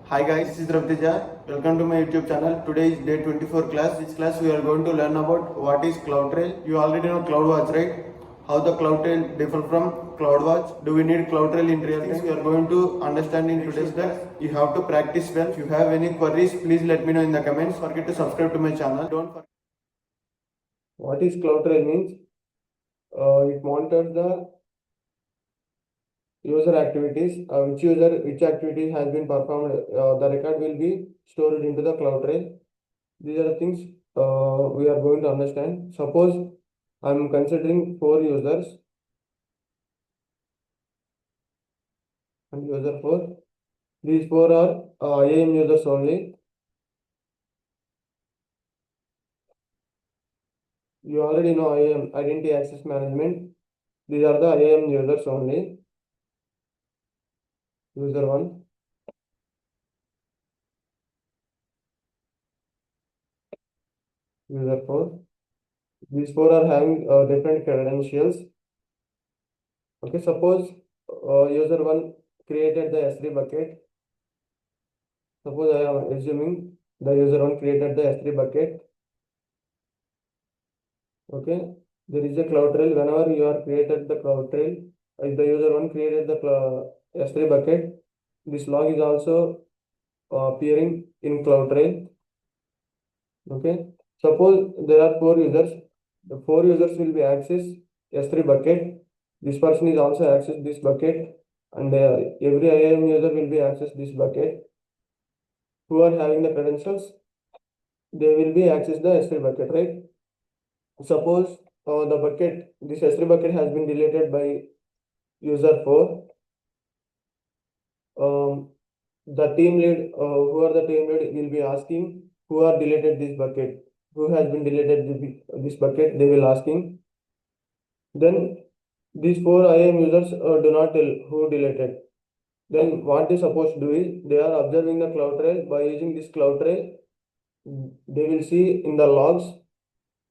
Hi guys, this is Raviteja. Welcome to my YouTube channel. Today is day 24 class. This class we are going to learn about what is CloudTrail. You already know CloudWatch, right? How the CloudTrail differ from CloudWatch. Do we need CloudTrail in real time? We are going to understand in today's class. You have to practice well. If you have any queries, please let me know in the comments. Forget to subscribe to my channel. Don't forget. What is CloudTrail means? It monitors the user activities, which activity has been performed, the record will be stored into the CloudTrail. These are the things we are going to understand. Suppose I'm considering 4 users and user 4. These 4 are IAM users only. You already know IAM, Identity Access Management. These are the IAM users only. User 1, user 4. These 4 are having different credentials. Okay, suppose user 1 created the S3 bucket. Suppose I am assuming the user 1 created the S3 bucket. Okay, there is a CloudTrail. Whenever you are created the CloudTrail, if the user 1 created the S3 bucket, this log is also appearing in CloudTrail. Okay, suppose there are 4 users. The 4 users will be access S3 bucket. This person is also access this bucket, and every IAM user will be access this bucket. Who are having the credentials, they will be access the S3 bucket, right? Suppose this S3 bucket has been deleted by user 4. The team lead, who are the team lead, will be asking who are deleted this bucket, who has been deleted this bucket, they will asking. Then these 4 IAM users do not tell who deleted. Then what they supposed to do is they are observing the CloudTrail. By using this CloudTrail, they will see in the logs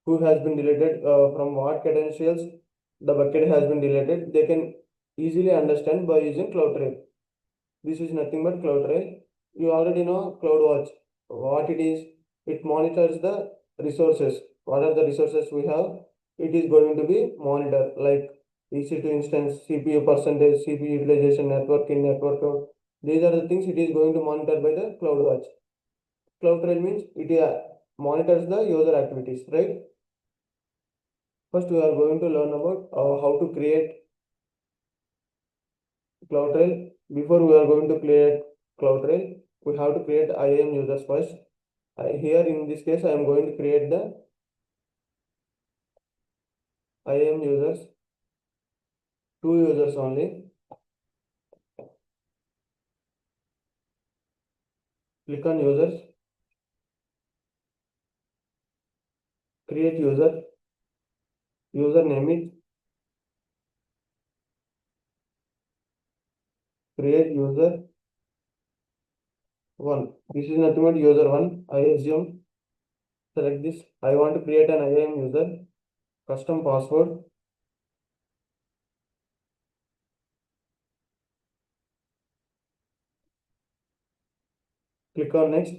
who has been deleted, from what credentials the bucket has been deleted. They can easily understand by using CloudTrail. This is nothing but CloudTrail. You already know CloudWatch. What it is, it monitors the resources. What are the resources we have? It is going to be monitored like EC2 instance, CPU percentage, CPU utilization, networking, network count. These are the things it is going to monitor by the CloudWatch. CloudTrail means it monitors the user activities, right? First, we are going to learn about how to create CloudTrail. Before we are going to create CloudTrail, we have to create IAM users first. Here in this case, I am going to create the IAM users, 2 users only. Click on users, create user, username is create user 1. This is nothing but user 1. I assume, select this. I want to create an IAM user, custom password. Click on next,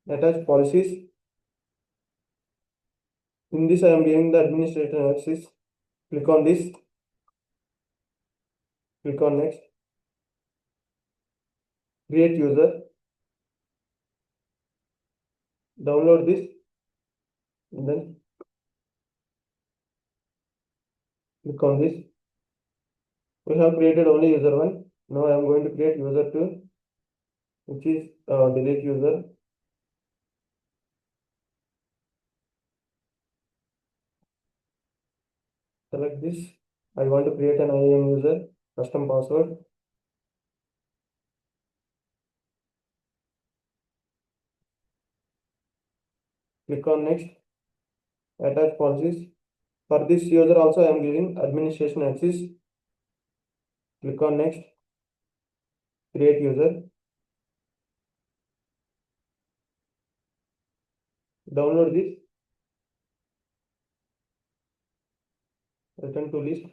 attach policies. In this, I am giving the administrator access. Click on this, click on next, create user, download this, and then click on this. We have created only user 1. Now I am going to create user 2, which is delete user. Select this. I want to create an IAM user, custom password. Click on next, attach policies. For this user also I am giving administration access. Click on next, create user, download this, return to list.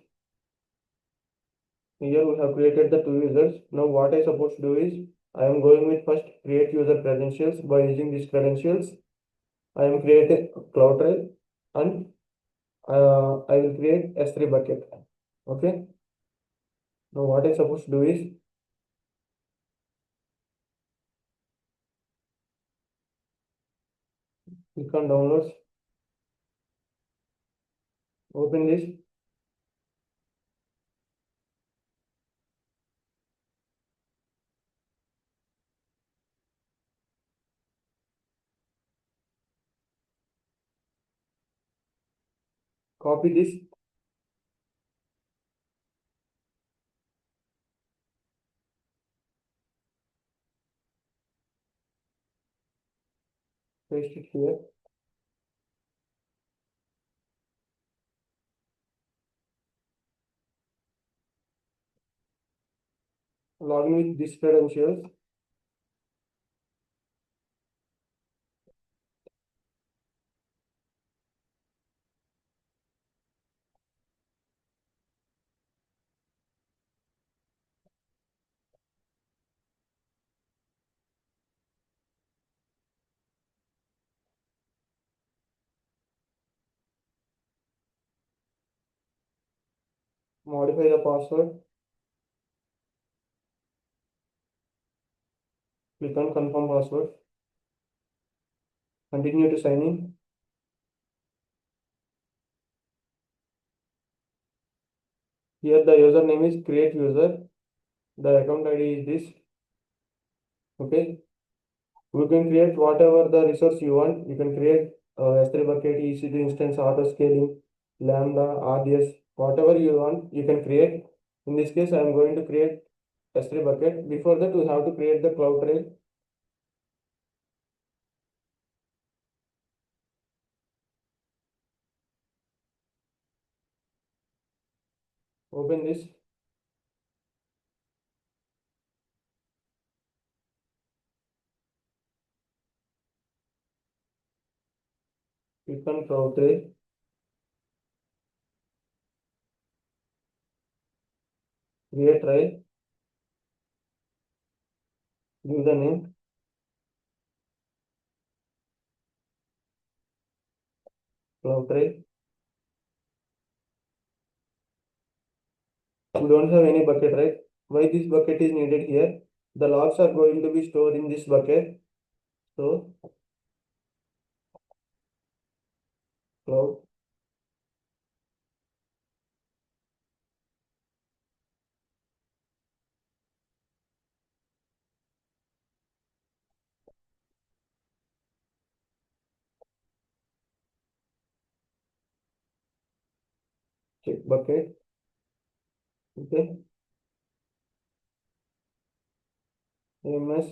Here we have created the 2 users. Now what I supposed to do is I am going with first create user credentials. By using these credentials, I am creating CloudTrail and I will create S3 bucket. Okay. Now what I'm supposed to do is click on downloads, open this, copy this, paste it here. Log in with these credentials. Modify the password. Click on confirm password. Continue to sign in. Here the username is create user. The account ID is this. Okay. You can create whatever the resource you want. You can create S3 bucket, EC2 instance, auto scaling, Lambda, RDS, whatever you want, you can create. In this case, I am going to create S3 bucket. Before that, we have to create the CloudTrail. Open this. Click on CloudTrail. Create trail. Give the name CloudTrail. We don't have any bucket, right? Why this bucket is needed here? The logs are going to be stored in this bucket. So cloud check bucket. Okay. AMS.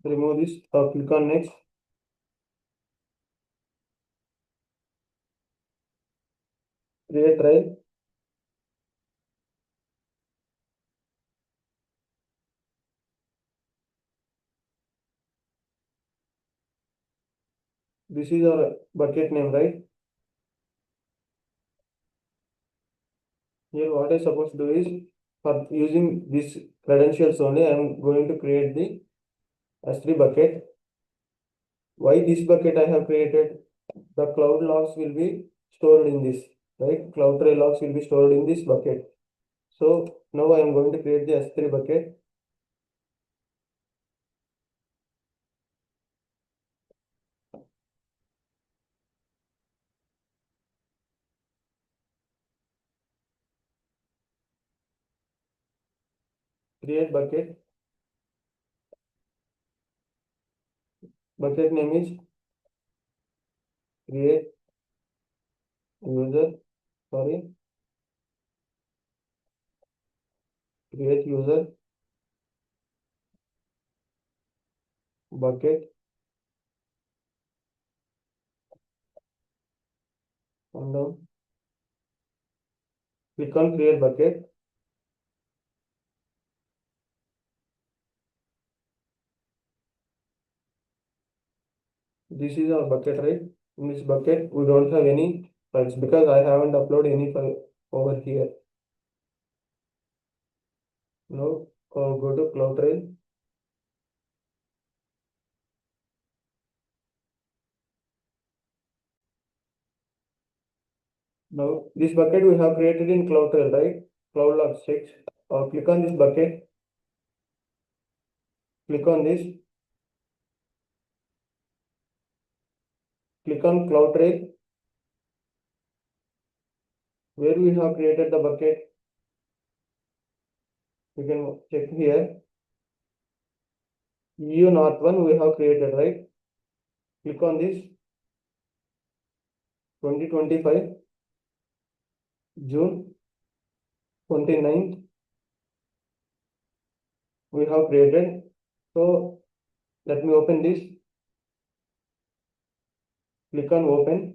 Remove this. Click on next. Create trail. This is our bucket name, right? Here, what I supposed to do is for using these credentials only, I am going to create the S3 bucket. Why this bucket I have created? The cloud logs will be stored in this, right? CloudTrail logs will be stored in this bucket. So now I am going to create the S3 bucket. Create bucket. Bucket name is create user. Sorry, create user bucket. And down. Click on create bucket. This is our bucket, right? In this bucket, we don't have any files because I haven't uploaded any file over here. Now go to CloudTrail. Now this bucket we have created in CloudTrail, right? CloudLogs text. Click on this bucket. Click on this. Click on CloudTrail. Where we have created the bucket, you can check here. EU North 1 we have created, right? Click on this. 2025 June 29th we have created. So let me open this. Click on open.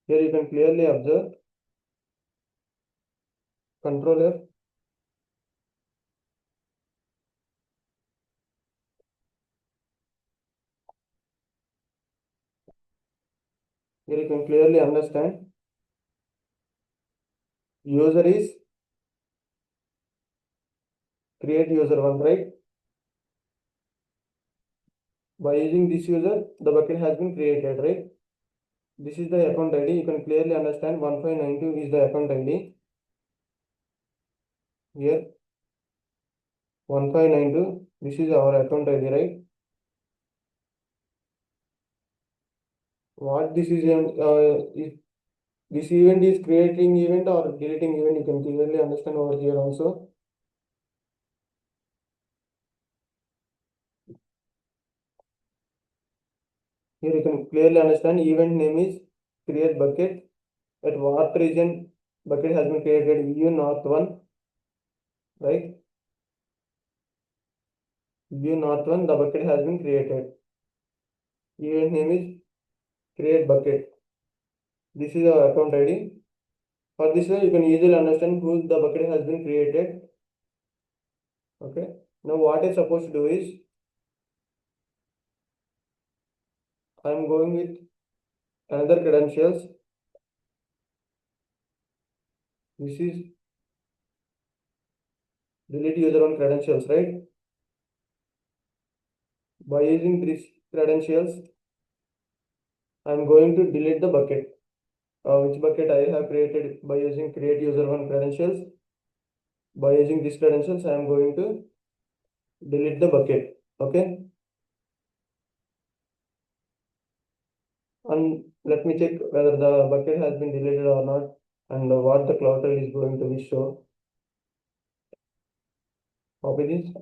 Here you can clearly observe Control F. Here you can clearly understand user is create user 1, right? By using this user, the bucket has been created, right? This is the account ID. You can clearly understand 1592 is the account ID. Here 1592, this is our account ID, right? What this is, if this event is creating event or deleting event, you can clearly understand over here also. Here you can clearly understand event name is create bucket. At what region bucket has been created? EU North 1, right? EU North 1, the bucket has been created. Event name is create bucket. This is our account ID. For this way, you can easily understand who the bucket has been created. Okay. Now what I'm supposed to do is, I'm going with another credentials. This is delete user one credentials, right? By using these credentials, I'm going to delete the bucket. Which bucket I have created by using create user one credentials. By using these credentials, I am going to delete the bucket. Okay. And let me check whether the bucket has been deleted or not, and what the CloudTrail is going to be show. Copy this.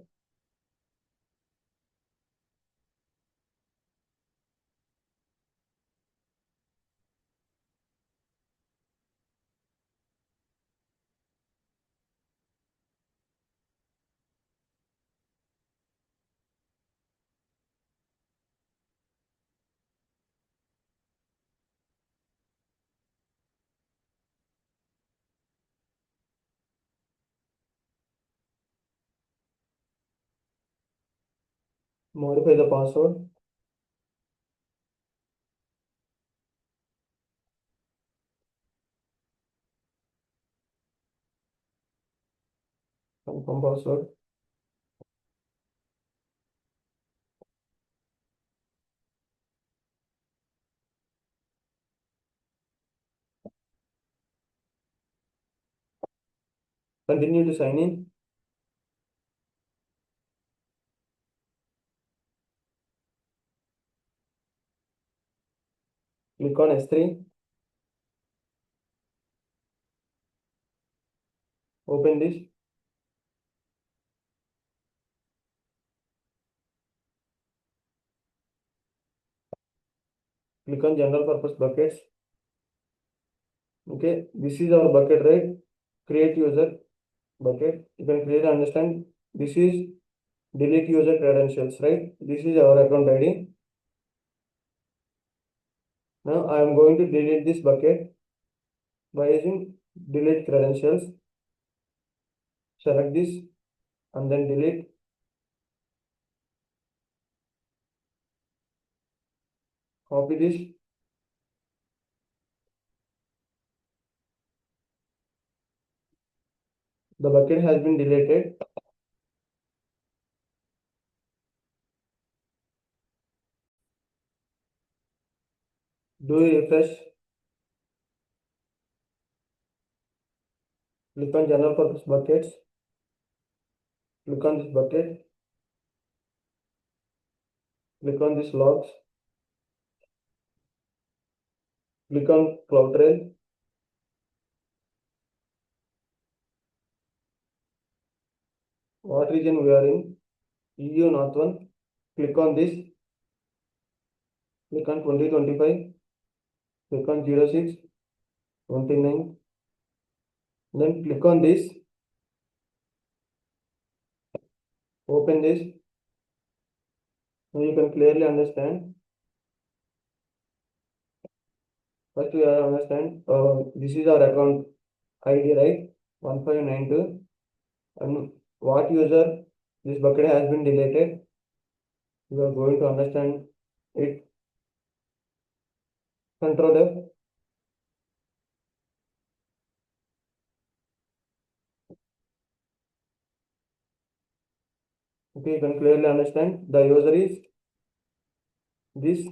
Modify the password. Confirm password. Continue to sign in. Click on S3. Open this. Click on general purpose buckets. Okay, this is our bucket, right? Create user bucket. You can clearly understand this is delete user credentials, right? This is our account ID. Now I am going to delete this bucket by using delete credentials. Select this and then delete. Copy this The bucket has been deleted. Do a refresh. Click on general purpose buckets. Click on this bucket. Click on this logs. Click on CloudTrail. What region we are in? EU North 1. Click on this. Click on 2025. Click on 06, 29. Then click on this. Open this. Now you can clearly understand. First we have to understand this is our account ID, right? 1592. And what user this bucket has been deleted. You are going to understand it. Control F. Okay, you can clearly understand the user is this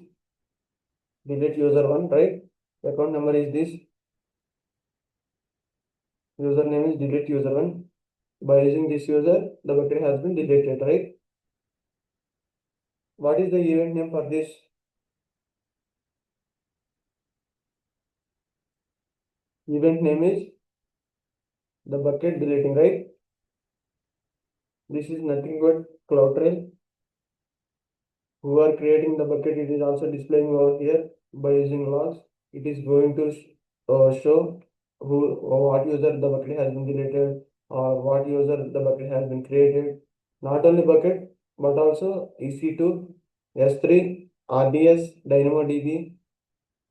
delete user 1, right? Account number is this. Username is delete user 1. By using this user, the bucket has been deleted, right? What is the event name for this? Event name is the bucket deleting, right? This is nothing but CloudTrail. Who are creating the bucket, it is also displaying over here by using logs. It is going to show who or what user the bucket has been deleted or what user the bucket has been created. Not only bucket, but also EC2, S3, RDS, DynamoDB,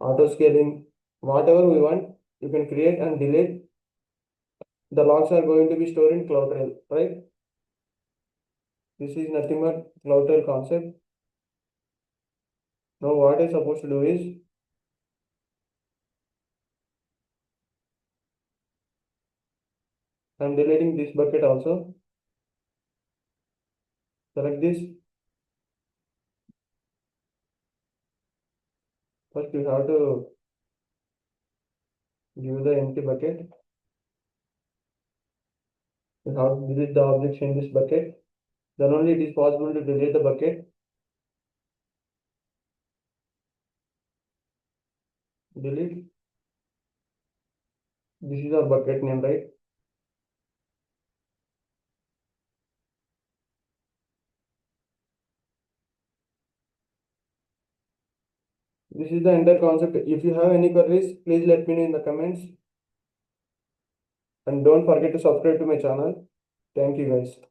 auto scaling, whatever we want, you can create and delete. The logs are going to be stored in CloudTrail, right? This is nothing but CloudTrail concept. Now what I'm supposed to do is I'm deleting this bucket also. Select this. First you have to give the empty bucket. You have to delete the objects in this bucket. Then only it is possible to delete the bucket. Delete. This is our bucket name, right? This is the entire concept. If you have any queries, please let me know in the comments. And don't forget to subscribe to my channel. Thank you guys.